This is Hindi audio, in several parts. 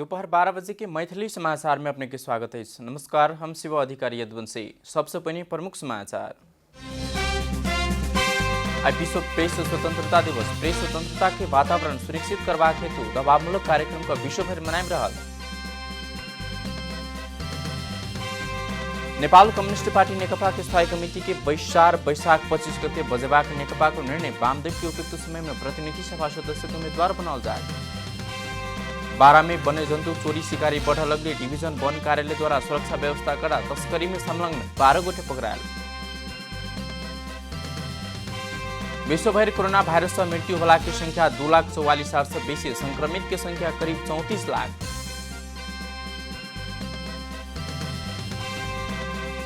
दोपहर 12 बजे के मैथिली समाचार में अपने के स्वागत है। नमस्कार, हम शिव अधिकारी यदुवंशी। सबसे पहले प्रमुख समाचार। विश्व प्रेस स्वतंत्रता दिवस। प्रेस स्वतंत्रता के वातावरण सुनिश्चित करवा हेतु दबावमूलक कार्यक्रम का विश्वभर मनाइम रहल। नेपाल कम्युनिस्ट पार्टी नेकपा के स्थायी कमिटी के वैशाख 25 गते बजेबाक नेकपा को निर्णय। वामदेव के उपयुक्त समय में प्रतिनिधि सभा सदस्य के उम्मीदवार बनाओल जाए। 12 में वन्य जंतु चोरी शिकारी बढ़ल अग्नि। डिवीजन वन कार्यालय द्वारा सुरक्षा व्यवस्था कड़ा। तस्करी में संलग्न 12 गोटे पकड़ायल। विश्वभर कोरोना वायरस से मृत्यु होला की संख्या 2,44,000 से बेसी। संक्रमित की संख्या करीब 34 लाख।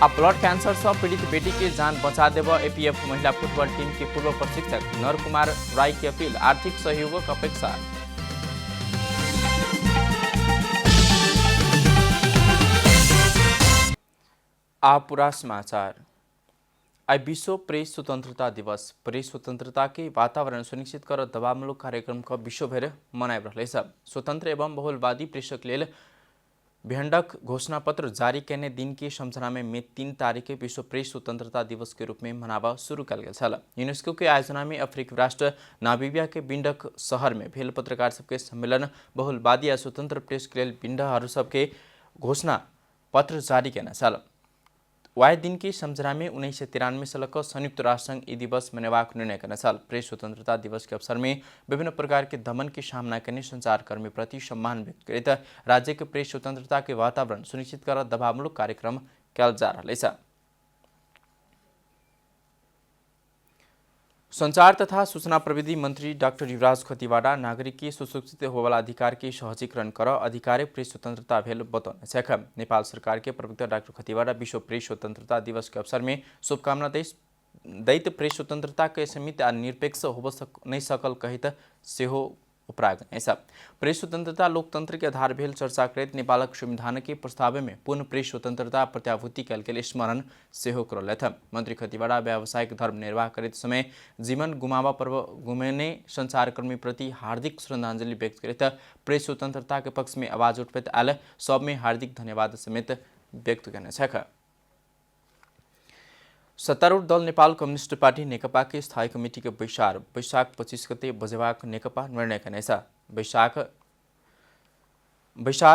अब ब्लड कैंसर से पीड़ित बेटी की जान बचा देव। एपीएफ महिला फुटबॉल टीम के पूर्व प्रशिक्षक नर कुमार राय की अपील। आर्थिक सहयोग अपेक्षा। आप पूरा समाचार। आज विश्व प्रेस स्वतंत्रता दिवस। प्रेस स्वतंत्रता के वातावरण सुनिश्चित कर दबावमूलक कार्यक्रम का विश्वभर मनाइब रहल। स्वतंत्र एवं बहुलवादी प्रेसक लेल भिंडक घोषणा पत्र जारी करने दिन की समझना में मई 3 तारीख के विश्व प्रेस स्वतंत्रता दिवस के रूप में मनावा शुरू कल गया। यूनेस्को के आयोजना में अफ्रीकी राष्ट्र नामीबिया के बिंडक शहर में भेल पत्रकार सबके सम्मेलन बहुलवादी या स्वतंत्र प्रेस के लिए बिंडहरू सबके घोषणा पत्र जारी करना। वाय दिन की समझना में 1993 साल का संयुक्त राष्ट्र संघ ई दिवस मनावा निर्णय करना। प्रेस स्वतंत्रता दिवस के अवसर में विभिन्न प्रकार के दमन की सामना करने संचारकर्मी प्रति सम्मान व्यक्त करते राज्य के प्रेस स्वतंत्रता के वातावरण सुनिश्चित कर दबावमूलक कार्यक्रम कल जा रहा है। संचार तथा सूचना प्रविधि मंत्री डॉक्टर युवराज खतिवाड़ा नागरिक की सुसूचित होवाला अधिकार के सहजीकरण कर अधिकार प्रेस स्वतंत्रता भेल बताउनु। नेपाल सरकार के प्रवक्ता डॉक्टर खतिवाड़ा विश्व प्रेस स्वतंत्रता दिवस के अवसर में शुभकामना दैत प्रेस स्वतंत्रता के सीमित आ निरपेक्ष हो नहीं सकल कहित सेहो उपराग। प्रेस स्वतंत्रता लोकतंत्र के आधार भेल चर्चा करते नेपालक संविधान के प्रस्ताव में पूर्ण प्रेस स्वतंत्रता प्रत्याभूति कल के स्मरण सेहो करलथ। मंत्री खतिवाड़ा व्यावसायिक धर्म निर्वाह करते समय जीवन गुमावा पर्व गुमेने संचारकर्मी प्रति हार्दिक श्रद्धांजलि व्यक्त करते प्रेस स्वतंत्रता के पक्ष में आवाज उठबैत आयल सब में हार्दिक धन्यवाद समेत व्यक्त करने। सत्तारूढ़ दल नेपाल कम्युनिस्ट पार्टी नेकपा के स्थायी कमिटी के वैशाख 25 गते बजेबाक नेकपा निर्णय करने। वैशाख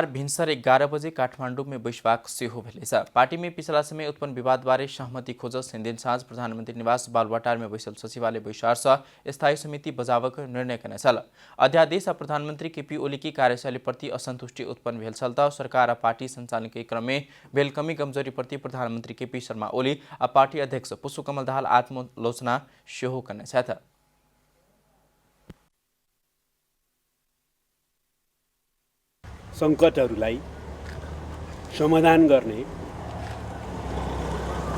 भिन्सर 11 बजे काठमाडौँ में बैठक सेहो भेलेछ। पार्टी में पिछला समय उत्पन्न विवाद बारे सहमति खोज दिन साँझ प्रधानमंत्री निवास बालवाटार में बैसल सचिवालय बैसार स्थायी समिति बजावक निर्णय करने। अध्यादेश प्रधानमंत्री केपी ओली की कार्यशैली प्रति असंतुष्टि उत्पन्न भेल छल त सरकार पार्टी संचालन के क्रम में भेल कमी कमजोरी प्रति प्रधानमंत्री केपी शर्मा ओली पार्टी अध्यक्ष पुष्पकमल दाहाल आत्मलोचना सेहो करने। सङ्कटहरूलाई समाधान गर्ने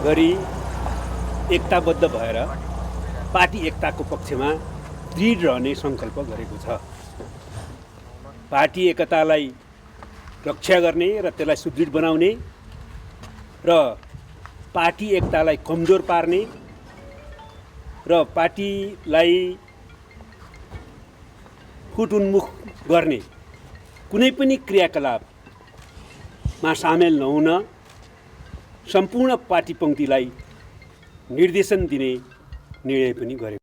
गरी एकताबद्ध भएर पार्टी एकताको पक्षमा दृढ रहने सङ्कल्प गरेको छ। पार्टी एकतालाई रक्षा गर्ने र त्यसलाई सुदृढ बनाउने र पार्टी एकतालाई कमजोर पार्ने र पार्टीलाई फुट उन्मुख गर्ने कुनै पनि क्रियाकलापमा सामेल नहुन सम्पूर्ण पार्टी पंक्तिलाई निर्देशन दिने निर्णय पनि गर्यो।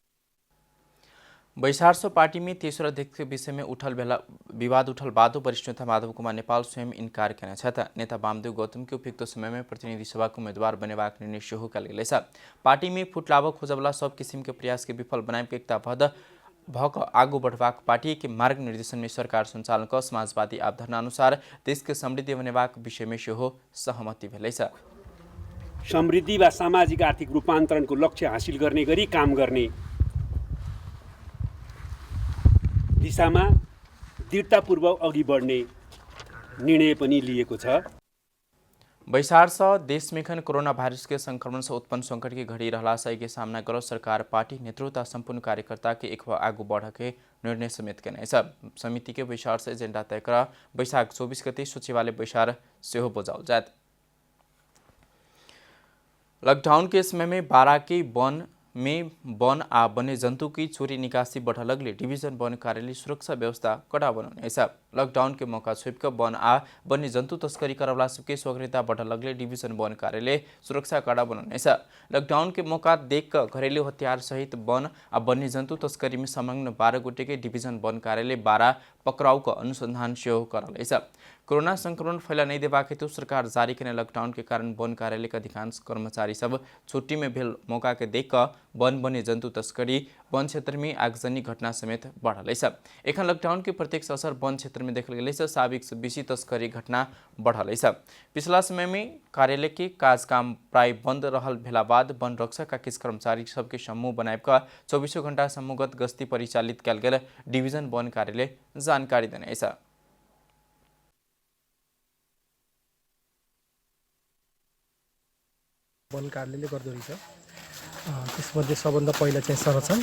बैसार पार्टी में तेस्रो अध्यक्ष के विषय में विवाद उठल बादो वरिष्ठ नेता माधव कुमार नेपाल स्वयं इनकार करने। नेता वामदेव गौतम के उपयुक्त समय में प्रतिनिधि सभा को उम्मीदवार बनेबाक निर्णय सेहो कल गेल। पार्टी में फुटलाव खोजबला सब किसिम के प्रयास के विफल बनाए के एकताबद्ध भक आगू बढ़वाक पार्टी के मार्ग निर्देशन में सरकार संचालन का समाजवादी अवधारणा अनुसार देश के समृद्धि बनेबाक विषय में सेहो सहमति भेलेछ। समृद्धि वा सामाजिक आर्थिक रूपान्तरणको लक्ष्य हासिल गर्ने गरी काम गर्ने दिशामा दृढतापूर्वक अघि बढ्ने निर्णय पनि लिएको छ। बैसार देश में कोरोना वायरस के संक्रमण से उत्पन्न संकट की घड़ी रहला के सामना कर सरकार पार्टी नेतृत्व संपूर्ण कार्यकर्ता के एक आगू बढ़ के निर्णय समेत करने। समिति के बैसार से एजेंडा तय कर बैशाख 24 गते सचिवालय बैसार सेहो बजाओल जात। लॉकडाउन के समय में 12 के वन में वन आ वन्यजन्तु की चोरी निकासी बढ़लगले डिभिजन वन कार्यालय सुरक्षा व्यवस्था कड़ा बनाउनेछ। लकडाउन के मौका छोपिक वन आ वन्यजन्तु तस्करी करवला सबके सक्रियता बढ़लगले डिभिजन वन कार्यालय सुरक्षा कड़ा बनाउनेछ। लकडाउन के मौका देख घरेलु हतियार सहित वन आ वन्यजन्तु तस्करी में संलग्न 12 गोटे डिभिजन वन कार्यालय 12 पकड़ाऊ का अनुसंधान सेहो करलेछ। कोरोना संक्रमण फैला नहीं देबाक हेतु सरकार जारी करने लॉकडाउन के कारण वन कार्यालय का अधिकांश कर्मचारी सब छुट्टी में भेल मौका के देख वन वन्य जंतु तस्करी वन क्षेत्र में आगजनी घटना समेत बढ़लेछ। एखन लॉकडाउन के प्रत्यक्ष असर वन क्षेत्र में देखल गेल साविक से बेसी तस्करी घटना बढ़लेछ। पिछला समय में कार्यालय के काज काम प्राय बंद रहल भेला बाद वन रक्षक का किस कर्मचारी सबके समूह बनाएका 24 घंटा समूहगत गस्ती परिचालित कयल गेल डिभिजन वन कार्यालय जानकारी देनेछ। वन कार्यालयले गर्दो रहेछ। त्यसमध्ये सबभन्दा पहिला चाहिँ संरक्षण,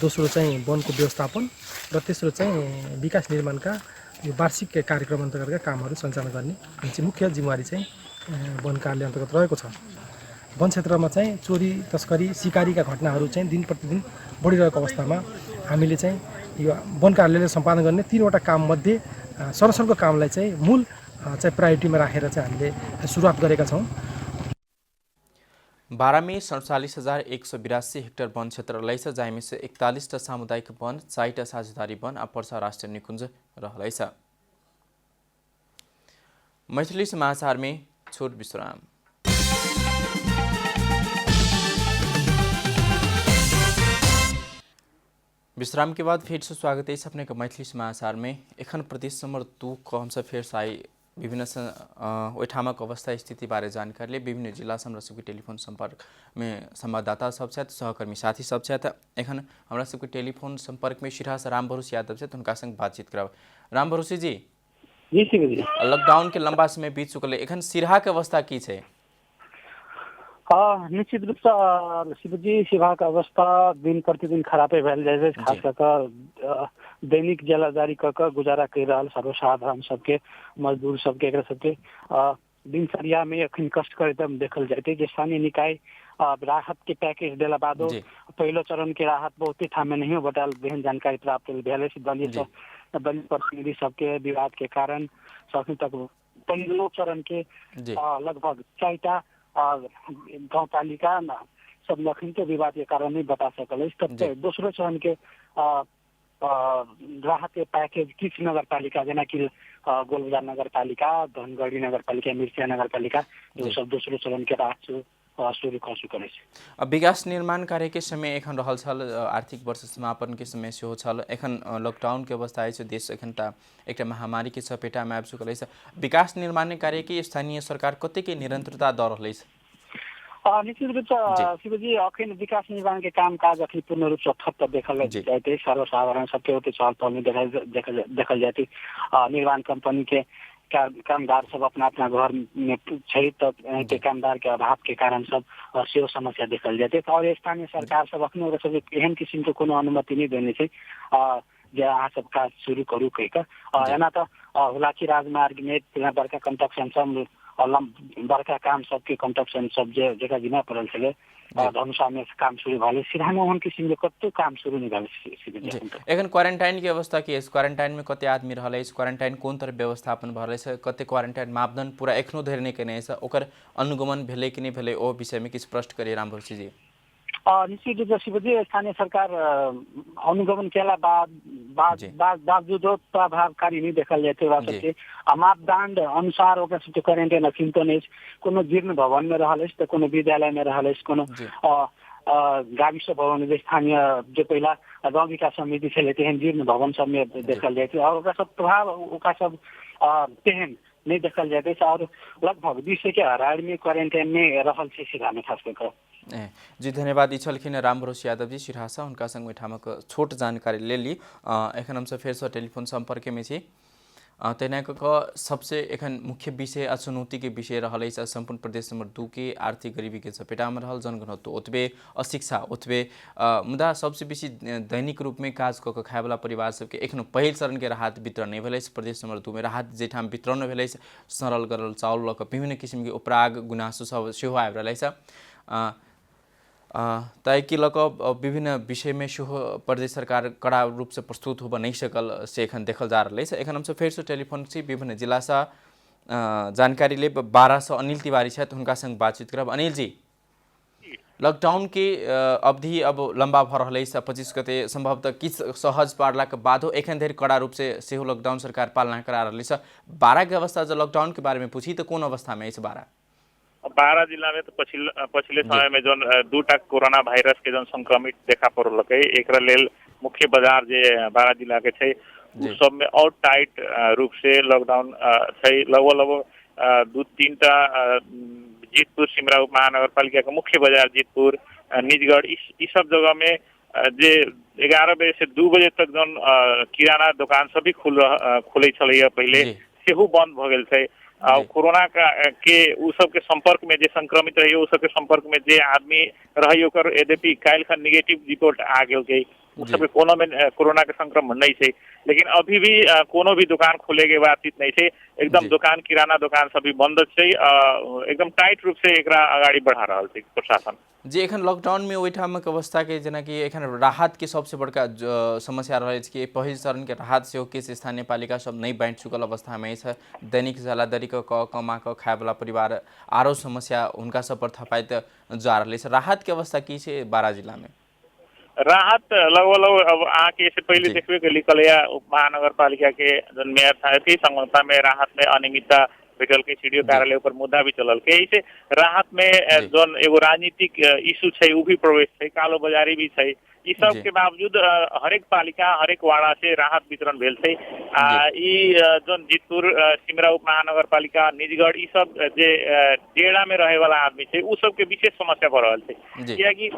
दोस्रो चाहिँ वनको व्यवस्थापन र तेस्रो चाहिँ विकास निर्माणका यो वार्षिक कार्यक्रम अन्तर्गतका कामहरू सञ्चालन गर्ने चाहिँ मुख्य जिम्मेवारी चाहिँ वन कार्यालय अन्तर्गत रहेको छ। वन क्षेत्रमा चाहिँ चोरी तस्करी सिकारीका घटनाहरू चाहिँ दिन प्रतिदिन बढिरहेको अवस्थामा हामीले चाहिँ यो वन कार्यालयले सम्पादन गर्ने 3वटा काममध्ये संरक्षणको कामलाई चाहिँ मूल चाहिँ प्रायोरिटीमा राखेर चाहिँ हामीले सुरुवात गरेका छौँ। 12 में 47,182 हेक्टर वन क्षेत्र रहेछ, जाइमे से 41 सामुदायिक वन, 4 साझेदारी वन आ पर्सा राष्ट्रिय निकुञ्ज रहलेछ। मैथिली समाचार में छोट विश्राम। विश्राम के बाद फिर से स्वागत है अपने का मैथिली समाचार में। एखन प्रदेश नंबर 2 को हमसे फिर से आई विभिन्न ओठामक अवस्था स्थिति बारे जानकारी ले विभिन्न जिला से हमरा सबके टेलीफोन संपर्क में संवाददाता सब छथि, सहकर्मी साथी सब छथि। एखन हमरा सबके टेलीफोन संपर्क में सिराहा राम भरोसे यादव छथि, उनका संग बातचीत करब। राम भरोसे जी, लॉकडाउन के लंबा समय बीत चुकल है, एखन सिराहा के अवस्था की छै? निश्चित रूप से शिवजी सिराहा का अवस्था दिन प्रतिदिन खराबे भेल जाए, खास कर दैनिक जलाजारी कर गुजारा कर रहा सर्वसाधारण सबके मजदूर सबके सबके दिनचर्या में अखन कष्ट कर एकदम देखल जाते। जे स्थानीय निकाय राहत के पैकेज देला बादो पहलो चरण के राहत बहुते ठाम में नहीं बटाल बेहन जानकारी प्राप्त भेल। दलित प्रतिनिधि सबके विवाद के कारण अखन तक पहलो चरण के लगभग 4टा गाँव पालिका सब लखन के विवाद के कारण नहीं बता सकल। दोस्रो चरण के राहत के पैकेज किस नगर पालिका जना कि गोलबजार नगर पालिका, धनगढ़ी नगर पालिका, मिर्चिया नगर पालिका यो सब दोस्रो चरण के राहत शुरू कर चुकल छै। विकास निर्माण कार्य के समय एखन रहल छल, आर्थिक वर्ष समापन के समय सेहो छल, एखन लॉकडाउन के अवस्था है, देश एखन त एकटा महामारी के चपेटा में आबि चुकल है। विकास निर्माण कार्य के स्थानीय सरकार कते के निरंतरता दऽ रहल है? निश्चित रूप से शिवजी अखन विकास निर्माण के काम काज अखन पूर्ण रूप से ठप्प देखल जाते। सर्वसाधारण सबके होते चहल पहल में देखल जाते। निर्माण कंपनी के कामदार सब अपना अपना घर में छै, तो कामदार के अभाव के कारण सब सेहो समस्या देखल जाते। और स्थानीय सरकार सब अखनो सब एहन किस्म के कोनो अनुमति नहीं देने छै जे अहाँ सब काज शुरू करू कहिके। एना तो हुलाकी राजमार्ग में बड़का कंस्ट्रक्शन सब बड़का काम सबके कंस्ट्रक्शन सब जगह बिना पड़ल छे, धनुषा में काम शुरू भले, सिराहा में ओहन किस्म के कतो काम शुरू नहीं भेल। एखन क्वारंटाइन की अवस्था की है? क्वारंटाइन में कते आदमी रहल है? क्वारंटाइन कोन तरह व्यवस्थापन भल है? कते क्वारंटाइन मापदंड पूरा एखनो धरि नहीं केने है, ओकर अनुगमन भेले कि नहीं भेले ओ विषय में किछु प्रश्न करिए राम भरोसे जी। निश्चित रूप से शिवजी स्थानीय सरकार अनुगमन केला बावजूद प्रभावकारी नहीं देखल जाते। सबके मापदंड अनुसार ओकर सबके क्वारंटाइन अखन तो नहीं, कोनो जीर्ण भवन में रहल, तो कोनो विद्यालय में रहल, कोनो गाविस भवन में स्थानीय जो पहला गाँव विकास समिति छे तेहन जीर्ण भवन सब में देखल जाते। और ओकर सब प्रभाव ओका सब तेहन नहीं देखल जाते। और लगभग 20 के हराड़ में क्वारंटाइन में रहल छे सिराहा में खास कर। जी धन्यवाद। ई छलखिन राम भरोसे यादव जी सिराहा से, उनका संग ठामक छोट जानकारी ले ली। एखन हमसे फिर से टेलीफोन संपर्क में छी। तैनाक सबसे एखन मुख्य विषय आ चुनौती के विषय रहल है संपूर्ण प्रदेश नंबर 2 के आर्थिक गरीबी के चपेटा में रहल, जनघनत्व ओतबे, अशिक्षा ओतबे, मुदा सबसे बेसी दैनिक रूप में काज कऽ खाए वाला परिवार सबके एखनो पहिल चरण के राहत वितरण नहीं भेलै। प्रदेश नंबर 2 में राहत जेठाम वितरण भेलै, सरल गरल चाउल लऽ कऽ विभिन्न किसिम के उपराग गुनासो सब सेहो आबि रहल है। तय कि लक विभिन्न विषय में सेहो प्रदेश सरकार कड़ा रूप से प्रस्तुत हो नहीं सकल से एखन देखल जा रहा है। एखन हमसे फिर से टेलीफोन से विभिन्न जिला से जानकारी ले 12 से अनिल तिवारी छथि, हुनका संग बातचीत करब। अनिल जी, लॉकडाउन के अवधि अब लंबा भ रहा है, 25 गते संभवतः किछ सहज पारला के बादो एखन धरि कड़ा रूप से सेहो लॉकडाउन सरकार पालना करा रही है। 12 के अवस्था जो लॉकडाउन के बारे में पूछी तो कौन अवस्था में इस 12 जिला में तो पछिले समय में जोन 2टा कोरोना वायरस के जोन संक्रमित देखा पड़ल एकरा लेल मुख्य बाजार जे 12 जिला के छै उ सब में और टाइट रूप से लॉकडाउन छै। लगभग 2-3टा जीतपुर सिमरा उप महानगर पालिका के मुख्य बाजार जीतपुर निजगढ़ इस सब जगह में जे 11 बजे से 2 बजे तक जोन किराना दुकान सभी खुले छलैया पहले सेहो बंद भ गेल छै। कोरोना के उ सब के संपर्क में जे संक्रमित रही उ सब के संपर्क में जे आदमी रही ओकर यद्यपि काल का नेगेटिव रिपोर्ट आ गेल के उ सब के कोनो में कोरोना के संक्रमण नहीं है, लेकिन अभी भी कोनो भी दुकान खोले के बातचीत नहीं है। एकदम दुकान किराना दुकान सभी बंद है, एकदम टाइट रूप से एकरा आगाड़ी बढ़ा रहा है प्रशासन जी। एखन लॉकडाउन में ओहिठाम के अवस्था के जेना कि एखन राहत के सबसे बड़का समस्या रहे कि पहिल चरण के राहत से किस स्थानीय पालिका सब नहीं बांट चुकल अवस्था में है। दैनिक जलादरी कमा क खाए वाला परिवार आरो समस्या उनका सब पर थपाइत जा रही है। राहत के अवस्था की है 12 जिला में? राहत लगभग अब आके से पहले देखबे के लिखलिया उप महानगर पालिका के जन मेयर साहब की संगठन में राहत में अनियमितता भेटल के सीडीओ कार्यालय पर मुद्दा भी चलल के इसे राहत में जोन एगो राजनीतिक इशू छै उ भी प्रवेश छै, कालो बाजारी भी छै। इस सब के बावजूद हरेक पालिका हरेक वाड़ा से राहत वितरण भेल छै। जोन जीतपुर सिमरा उप महानगर पालिका निजगढ़ ई सब जे डेरा में रहे वाला आदमी छै उ सब के विशेष समस्या भ रहल छै। कियाकि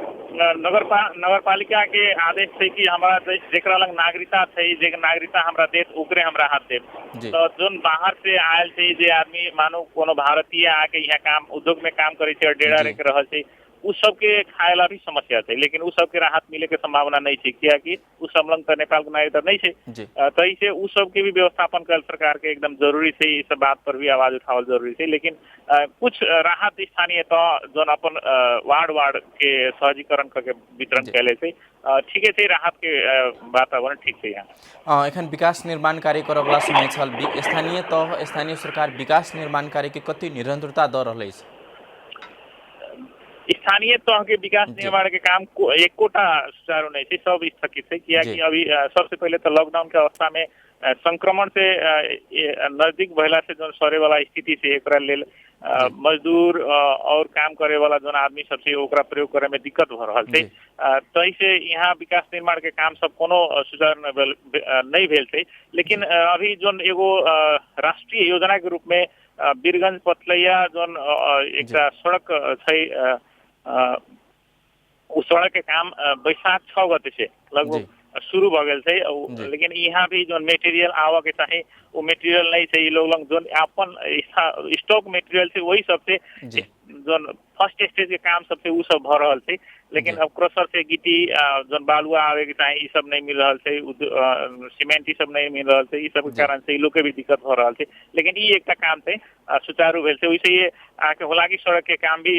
नगर पालिका के आदेश छै कि हमरा जेकरा लग नागरिकता छै जे नागरिकता हमरा देत ओकरे हम राहत देब। तो जोन बाहर से आयल छै जे आदमी मानो कोनो भारतीय आके यहाँ काम उद्योग में काम करे छै और डेरा रह के रहल छै उ सब के खायला भी समस्या है, लेकिन उ सब के राहत मिले के संभावना नहीं है। क्या कि उ सब लंग नेपाल के नागरिकता नहीं है, तो इसे उ सब के भी व्यवस्थापन कर सरकार के एकदम जरूरी है। इस बात पर भी आवाज उठावल जरूरी है, लेकिन कुछ राहत स्थानीय तो जो अपन वार्ड के सहजीकरण करके वितरण कैले से ठीक है, राहत के वातावरण ठीक है। यहाँ एखन विकास निर्माण कार्य करे वाला समय छल, स्थानीय सरकार विकास निर्माण कार्य के कति निरंतरता द रहल है? स्थानीय तह के विकास निर्माण के काम एकोटा सुचारू नहीं है, सब स्थगित है। किया कि अभी सबसे पहले तो लॉकडाउन के अवस्था में संक्रमण से नजदीक भइला से जो सरे वाला स्थिति से एकरा लेल मजदूर और काम करे वाला जो आदमी सबसे ओकरा प्रयोग करे में दिक्कत हो रहा है। तही से यहाँ विकास निर्माण के काम सब कोनो सुचारू नहीं भेल थे। लेकिन अभी जो एगो राष्ट्रीय योजना के रूप में बीरगंज पतलैया जो एक सड़क है उस सड़क के काम बैसाख 6 गते से लगभग शुरू भ गेल है। लेकिन यहाँ भी जो मटेरियल आवा के चाहे वो मटेरियल नहीं है। लोग जो अपन स्टॉक मटेरियल से वही सबसे जो फर्स्ट स्टेज के काम सबसे वो सब भ रहा है। लेकिन अब क्रशर से गिट्टी जो बालुआ आवे के चाहे ये सब नहीं मिल रहा है, सीमेंट ये सब नहीं मिल रहा है, ये सब के कारण से लोग के भी दिक्कत हो रहा है। लेकिन ये एक काम थे सुचारू भेल से वैसे ये आके होलाकी सड़क के काम भी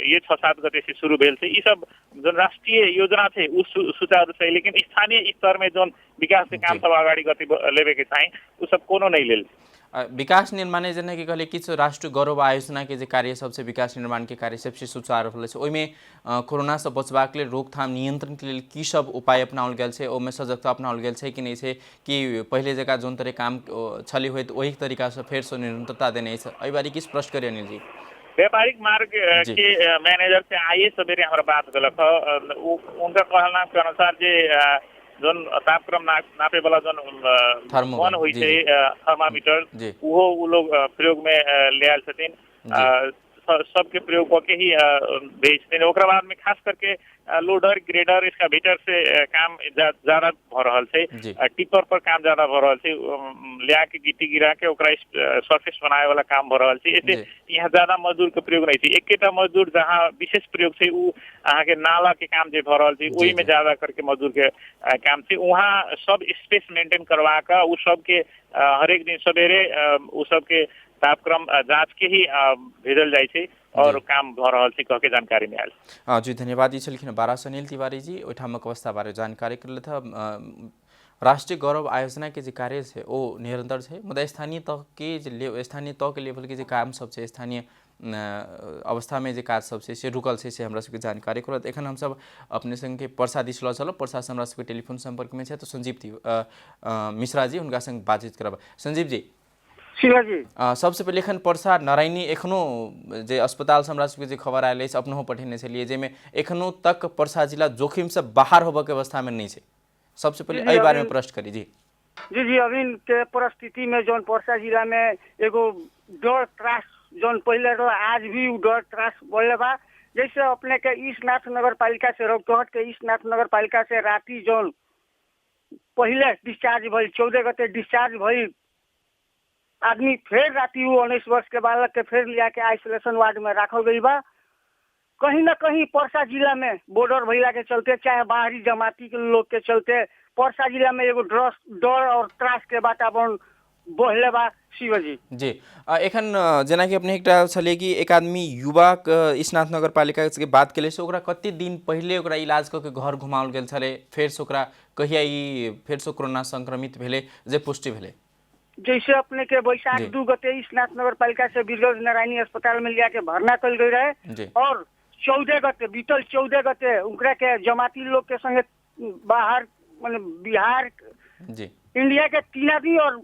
ये 6-7 गते से शुरू भेल से। ये सब जो राष्ट्रीय योजना थे उस सुचारू से, लेकिन स्थानीय स्तर में जो विकास के काम सब आगाड़ी गति लेवे के चाहे वो सब कोनो नहीं लेल। विकास निर्माण जेना कि कहले किछु राष्ट्रीय गौरव आयोजना के जे कार्य सबसे विकास निर्माण के कार्य सबसे सुचारू रहल छै। ओइमे कोरोना से बचबाक लेल रोकथाम नियंत्रण के लेल की सब उपाय अपनाओल गेल छै, ओमे सजगता अपनाओल गेल छै कि नहीं छै, कि पहले जका जोन तरह काम छली होइत ओही तरीका से फेर से निरंतरता देने छै? एहि बारे किस प्रश्न करिए अनिल जी? व्यापारिक मार्ग के मैनेजर से आइए सवेरे हमारा बात गलत उनका कहना के अनुसार जे जोन तापक्रम नापे वाला जोन वन हुई थे थर्मामीटर वो लोग प्रयोग में ले आयल छथिन। सबके प्रयोग करके ही भेजते। ओकरा बाद में खास करके लोडर ग्रेडर इसका भीतर से काम ज्यादा भ रहा है, टिपर पर काम ज्यादा भ रहा है, लिया के गिट्टी गिरा के ओकरा सरफेस बनाए वाला काम भ रहा है। ऐसे यहाँ ज्यादा मजदूर के प्रयोग नहीं थी। एकेटा मजदूर जहाँ विशेष प्रयोग से अहाँ के नाला के काम जो भ रहा है वही में ज्यादा करके मजदूर के काम थे। वहाँ सब स्पेस मेंटेन करवा कर उ सब के हरेक दिन सवेरे उ सब के तापक्रम जाँच के ही भेजल जाइ छै और काम भ रहल छै कह के जानकारी में आयल। जी धन्यवाद। ई छलखिन बारा अनिल तिवारी जी ओहिठामक अवस्था बारे जानकारी करले था। राष्ट्रीय गौरव आयोजना के जे कार्य है वो निरंतर है, मुदा स्थानीय तह के लेवल के जे काम सब है, स्थानीय अवस्था में जे काज सब से रुकल से हमरा सबके जानकारी करत। एखन हम सब अपने संगे पर्सा दिस ल चलब। पर्सा से हमरा सबके टेलीफोन संपर्क में है तो संजीव मिश्रा जी उनका संग बातचीत करब। संजीव जी शिवाजी सबसे पहले एखन पर्सा नारायणी एखनो जे अस्पताल से हमरा सबके जे खबर आयल है अपनो पठेने छलिए जेमे एखनो तक पर्सा जिला जोखिम से बाहर होबे के अवस्था में नहीं है। सबसे पहले एहि बारे में प्रश्न करी जी। जी अभी के परिस्थिति में जौन पर्सा जिला में एगो डर त्रास जौन पहले रहा आज भी डर त्रास बढ़ले बा। जैसे अपने के ईशनाथ नगर पालिका से रौतहट के ईशनाथ नगर पालिका से राति जौन पहले डिस्चार्ज भइल 14 गते डिस्चार्ज भइल आदमी फिर राति वो 19 वर्ष के बालक के फिर लिया के आइसोलेशन वार्ड में रखल गई बा। कहीं न कहीं पर्सा जिला में बॉर्डर भैया के चलते चाहे बाहरी जमाती के लोग के चलते पर्सा जिला में एगो डर और त्रास के वातावरण बढ़ले बा। शिवजी जी एखन जेना कि अपने एकटा छलिए कि एक आदमी युवा ईशनाथ नगर पालिका के बात केले से ओकरा कते दिन पहले ओकरा इलाज क के घर घुमाओल गेल छले, फिर से ओकरा कहिया ई फिर से कोरोना संक्रमित भेले जे पुष्टि भेले। जैसे अपने के बैसाख 2 गते ईशनाथ नगर पालिका से बीरगंज नारायणी अस्पताल में लिया के भरना कल गई रहे और 14 गते बीतल 14 गते उनकरा के जमाती लोग के संगे बाहर माने बिहार जी इंडिया के 3 आदमी और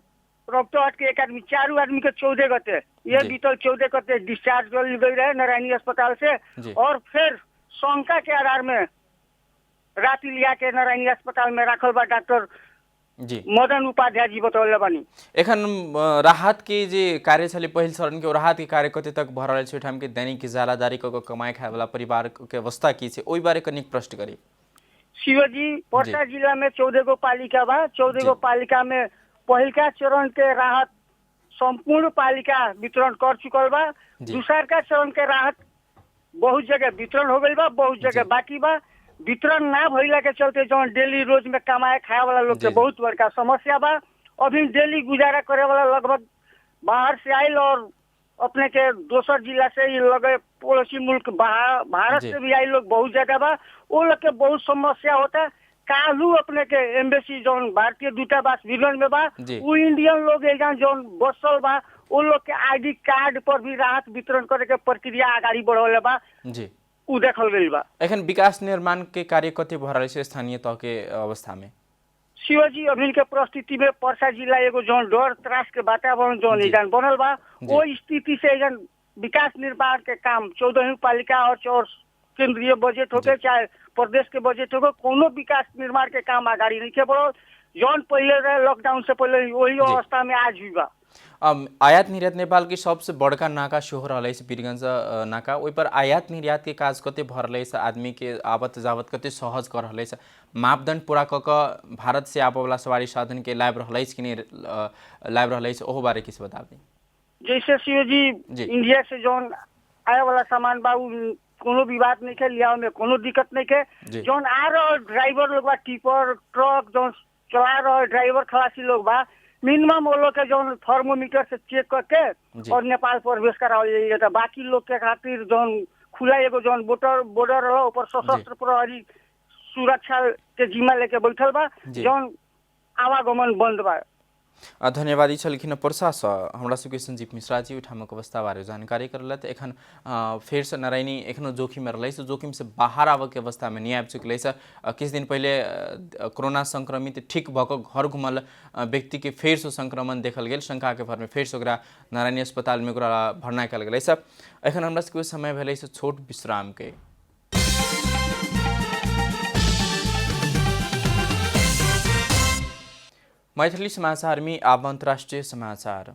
रौतहट के 1 आदमी 4 आदमी के 14 गते ये बीतल 14 गते डिस्चार्ज कर गई रहे नारायणी अस्पताल से और फिर शंका के आधार में राति लिया के नारायणी अस्पताल में रखल बा। डॉक्टर जी मदन उपाध्याय जी बतौले बानी। एखन राहत के जे कार्य छले पहिल चरण के राहत के कार्य कते तक भर रहल छै ठाम के दैनिक इजारादारी क कमाई खाए वाला परिवार के अवस्था की छै ओई बारे कनिक प्रश्न करी। शिवजी पर्सा जिला में 14 गो पालिका बा। 14 गो पालिका में पहिलका चरण के राहत संपूर्ण पालिका वितरण कर चुकल बा। दूसरा का चरण के राहत बहुत जगह वितरण हो गई बा, बहुत जगह बाकी बा। वितरण ना भइला के चलते जौन डेली रोज में कमाए खाए वाला लोग के बहुत बड़का समस्या बा। अभी डेली गुजारा करे वाला लगभग बाहर से आयल और अपने के दोसर जिला से ही लगे पड़ोसी मुल्क भारत से भी आई लोग बहुत जगह बा। वो लोग के बहुत समस्या होता। कालू अपने के एम्बेसी जौन भारतीय दूतावास बीरगंज में बा वो इंडियन लोग एजा जौन बसल बा वो लोग के आईडी कार्ड पर भी राहत वितरण करे के प्रक्रिया आगाड़ी बढ़ौले बा जी उ देखल गई बा। एखन विकास निर्माण के कार्य कते भर रहल छै स्थानीय तह के अवस्था में। शिवजी अभी के परिस्थिति में पर्सा जिला एगो जौन डर त्रास के वातावरण जौन एजान बनल बा वो स्थिति से एजान विकास निर्माण के काम 14वीं पालिका और केंद्रीय बजट होके चाहे प्रदेश के बजट होके कोनो विकास निर्माण के काम आगाड़ी नहीं के बढ़ल। जौन पहले रहे लॉकडाउन से पहले वही अवस्था में आज भी बा। आयात निर्यात नेपाल की सबसे बड़का नाका शो रहल है बीरगंज नाका ओहि पर आयात निर्यात के काज कते भर रहल है आदमी के आवत जावत कते सहज कर रहल है मापदंड पूरा क के भारत से आबे वाला सवारी साधन के लाभ रहल है कि नहीं लाभ रहल है ओहो बारे किस बता दी। जैसे शिवजी इंडिया से जौन आए वाला सामान बा कोनो विवाद नहीं के लिया में कोनो दिक्कत नहीं के। जौन आ रहा ड्राइवर लोग बा टिपर ट्रक जौन चला रहा ड्राइवर खलासी लोग बा मिनिमम वो लोग के जौन थर्मोमीटर से चेक करके और नेपाल प्रवेश करावल जाइए। तो बाकी लोग के खातिर जौन खुला एगो जौन बॉर्डर रहा ऊपर सशस्त्र प्रहरी सुरक्षा के जिम्मा लेके बैठल बा जौन आवागमन बंद बा। धन्यवाद। ई छलखिन पर्सा से हमरा सबके संजीव मिश्रा जी ठामक अवस्था बारे जानकारी करलत। एखन फेर से नारायणी एखनो जोखिम में रहलै जोखिम से बाहर आवे के अवस्था में नहीं आबि चुकलै से किछु दिन पहले कोरोना संक्रमित ठीक भ के घर घुमल व्यक्ति के फेर से संक्रमण देखल गेल शंका के भर में फेर से ओकरा नारायणी अस्पताल में ओकरा भर्ना कयल गेलै से। एखन हमरा सबके समय भेलै से छोट विश्राम के। मैथिली समाचार में अब अंतर्राष्ट्रीय समाचार।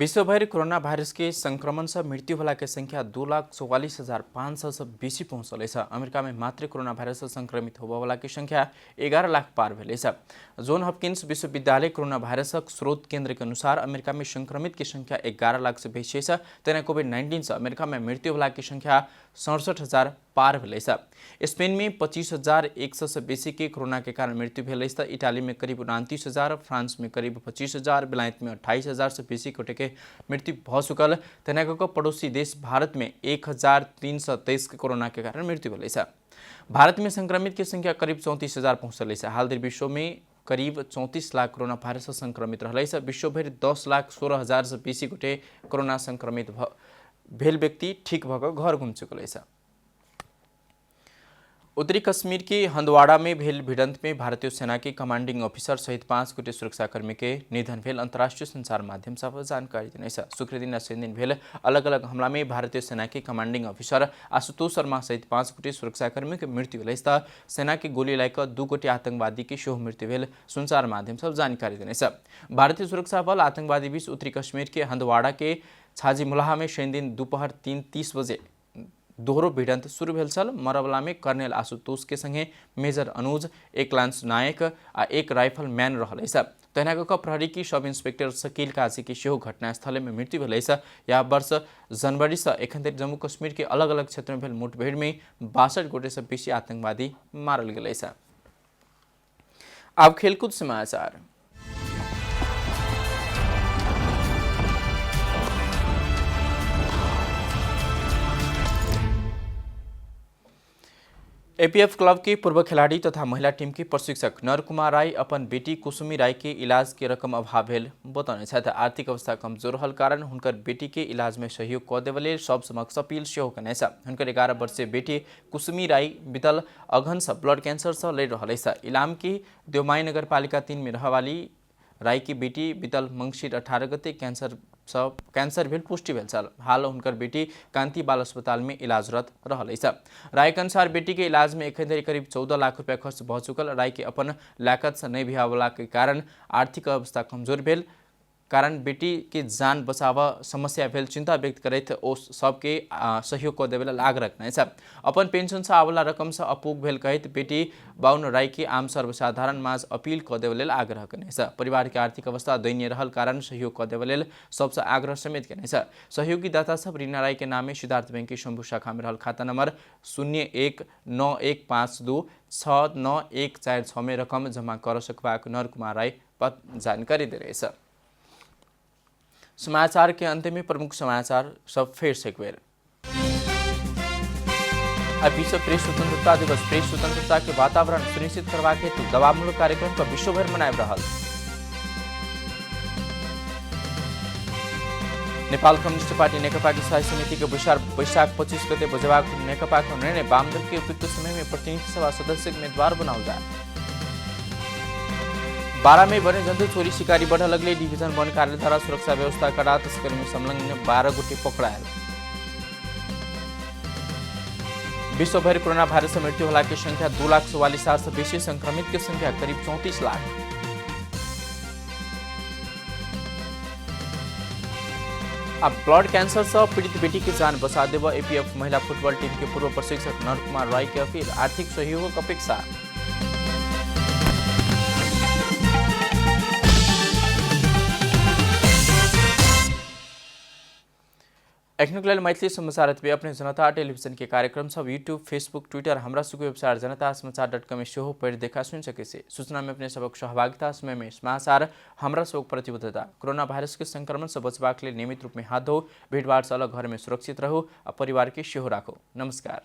विश्वभर कोरोना भाइरस के संक्रमण से मृत्यु होला के संख्या 2,44,500 से बेसी पहुंचल है। अमेरिका में मात्र कोरोना भाइरस से संक्रमित होबा वाला की संख्या 11 लाख पार भेल है। जॉन हॉपकिंस विश्वविद्यालय कोरोना भाइरसक स्रोत केंद्र के अनुसार अमेरिका में संक्रमित की संख्या 11 लाख से बेसी है। तेना कोविड-19 से अमेरिका में मृत्यु होला की संख्या 67,000 पार भेल है। स्पेन में 25,100 से बेसी के कोरोना के कारण मृत्यु भेल है। इटाली में करीब 29,000, फ्रांस में करीब 25,000, बेलायत में 28,000 से बेसी कोटे के मृत्यु भ चुकल। तेनाको पड़ोसी देश भारत में 1,323 के कोरोना के कारण मृत्यु भेल है। भारत में संक्रमित की संख्या करीब 34,000 पहुंचल है। हाल विश्व में करीब 34 लाख कोरोना भाइरस से संक्रमित रहल है। विश्वभर 10,16,000 से बेसी गोटे कोरोना संक्रमित भेल व्यक्ति ठीक भक घर घुम चुकल है। उत्तरी कश्मीर के हंदवाड़ा में भेल भिड़ंत में भारतीय सेना के कमांडिंग ऑफिसर सहित 5 गोटे सुरक्षाकर्मी के निधन भेल अंतर्राष्ट्रीय संचार माध्यम से जानकारी देने शुक्र दिन दिन भेल अलग अलग हमला में भारतीय सेना के कमांडिंग ऑफिसर आशुतोष शर्मा सहित 5 गोटे सुरक्षाकर्मी के मृत्यु भेल। सेना के गोली लायक 2 गोटे आतंकवादी की सेहो मृत्यु भेल संचार माध्यम से जानकारी देने भारतीय सुरक्षा बल आतंकवादी बीच उत्तरी कश्मीर के हंदवाड़ा के छाजी मुलाहा में शनि दिन दोपहर 3:30 बजे दोहरो भिड़ंत शुरू भेल छल। मरबला में कर्नेल आशुतोष के संगे मेजर अनुज, एक लांस नायक आ एक राइफल मैन रहल है। तहना प्रहरी की सब इंस्पेक्टर शकील काजी की सेहो घटनास्थल में मृत्यु भेल है। यह वर्ष जनवरी से एखन तक जम्मू कश्मीर के अलग अलग क्षेत्र में भेल मुठभेड़ में 62 गोटे से बेसी आतंकवादी मारल गेल है। अब खेलकूद समाचार। एपीएफ क्लब के पूर्व खिलाड़ी तथा महिला टीम के प्रशिक्षक नरकुमार राय अपन बेटी कुसुमी राय के इलाज के रकम अभाव भेल बताने छथि। आर्थिक अवस्था कमजोर रहल कारण हुनकर बेटी के इलाज में सहयोग क देबे लेल सब समक्ष अपील सेहो कने छ। हुनकर 11 वर्षीय बेटी कुसुमी राय बीतल अघन से ब्लड कैंसर से लड़ रहल है। इलाम की देवमाई नगरपालिका 3 में रहवाली राय की बेटी बीतल मंगसिर 18 गते कैंसर भेल पुष्टि भेल छल। हाल हुनकर बेटी कांति बाल अस्पताल में इलाजरत रहल है। राय के अनुसार बेटी के इलाज में एखन धरि करीब 14 लाख रुपया खर्च भ चुकल। राय के अपन लायकत से नहीं भियावला के कारण आर्थिक अवस्था कमजोर भेल कारण बेटी के जान बचावा समस्या भेल चिंता व्यक्त करैत ओ सबके सहयोग क देबे आग्रह कने छ। अपन पेंशन से आवला रकम से अपूग भेल कहैत बेटी बाउन राय के आम सर्वसाधारण माज अपील क देबे आग्रह कने छ। परिवार के आर्थिक अवस्था दयनीय रहल कारण सहयोग क देबे सबसे आग्रह समेत कने छ। सहयोगी दाता सब रीना राय के नामे सिद्धार्थ बैंक की शंभू शाखा में रहल खाता नंबर 019152699146 में रकम जमा कर सकबाक नरकुमार राय जानकारी दे रहे छ। समाचार के अंत में प्रमुख समाचार सब फिर से एक बेर। विश्व प्रेस स्वतंत्रता दिवस प्रेस स्वतंत्रता के वातावरण सुनिश्चित करवा हेतु दबावमूलक कार्यक्रम का विश्वभर मनाए रहल। नेपाल कम्युनिस्ट पार्टी नेकपा की स्थायी समिति के वैशाख 25 गते बजेबाक नेकपा को निर्णय वामदल के उपयुक्त समय में प्रतिनिधि सभा सदस्य उम्मीदवार बनाओ जाए। 12 में वन्य जंतु चोरी शिकारी बढ़ लगले डिवीजन 1 कार्यधारा सुरक्षा व्यवस्था कड़ा तस्करी में संलग्न 12 गोटे पकड़ायल। विश्वभर कोरोना वायरस से मृत्यु होला की संख्या 2,44,000 से बेसी, संक्रमित की संख्या करीब 34 लाख। अब ब्लड कैंसर से पीड़ित बेटी की जान बचा देव एपीएफ महिला फुटबॉल टीम के पूर्व प्रशिक्षक नरकुमार राय की अपील, आर्थिक सहयोग की अपेक्षा। एखनुक मैथिली समाचार अपने जनता टेलीविजन के कार्यक्रम सब यूट्यूब, फेसबुक, ट्विटर हमारा सुको वेबसाइट जनतासमाचार.com में सेहो पढ़ देखा सुन सके से। सूचना में अपने सबक सहभागिता समय में समाचार हमारा सबक प्रतिबद्धता कोरोना वायरस के संक्रमण से बचबाक लिए नियमित रूप में हाथ धो, भीड़भाड़ से अलग घर में सुरक्षित रहो और परिवार के सेहो राखो। नमस्कार।